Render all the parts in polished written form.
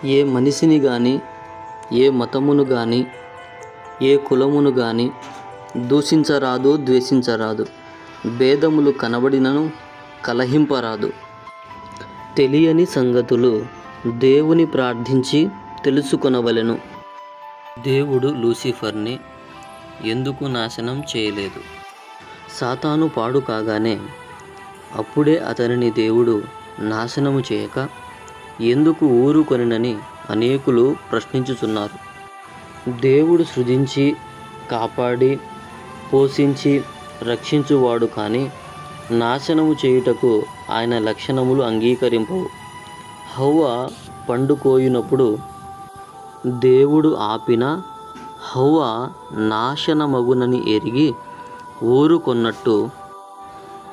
ఏ మనిషిని గాని, ఏ మతమును గాని, ఏ కులమును గాని దూషించరాదు, ద్వేషించరాదు. భేదములు కనబడినను కలహింపరాదు. తెలియని సంగతులు దేవుని ప్రార్థించి తెలుసుకొనవలెను. దేవుడు లూసిఫర్ని ఎందుకు నాశనం చేయలేదు? సాతాను పాడు కాగానే అప్పుడే అతనిని దేవుడు నాశనము చేయక ఎందుకు ఊరుకొనినని అనేకులు ప్రశ్నించుచున్నారు. దేవుడు సృజించి కాపాడి పోషించి రక్షించువాడు కానీ నాశనము చేయుటకు ఆయన లక్షణములు అంగీకరింపవు. హవ్వ పండుకోయినప్పుడు దేవుడు ఆపిన హవ్వ నాశనమగునని ఎరిగి ఊరుకొన్నట్టు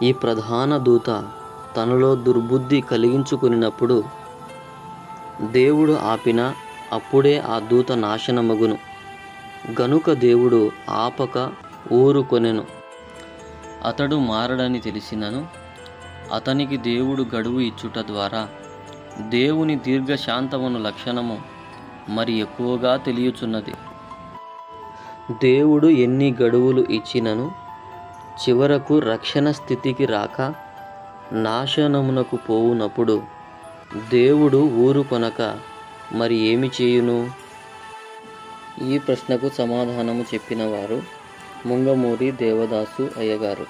ఈ ప్రధాన దూత తనలో దుర్బుద్ధి కలిగించుకున్నప్పుడు దేవుడు ఆపిన అప్పుడే ఆ దూత నాశనమగును. గనుక దేవుడు ఆపక ఊరుకొనెను. అతడు మారడని తెలిసినను అతనికి దేవుడు గడువు ఇచ్చుట ద్వారా దేవుని దీర్ఘశాంతమును లక్షణము మరి ఎక్కువగా తెలియచున్నది. దేవుడు ఎన్ని గడువులు ఇచ్చినను చివరకు రక్షణ స్థితికి రాక నాశనమునకు పోవునప్పుడు దేవుడు ఊరుకొనక మరి ఏమి చేయును? ఈ ప్రశ్నకు సమాధానము చెప్పిన వారు ముంగమూరి దేవదాసు అయ్యగారు.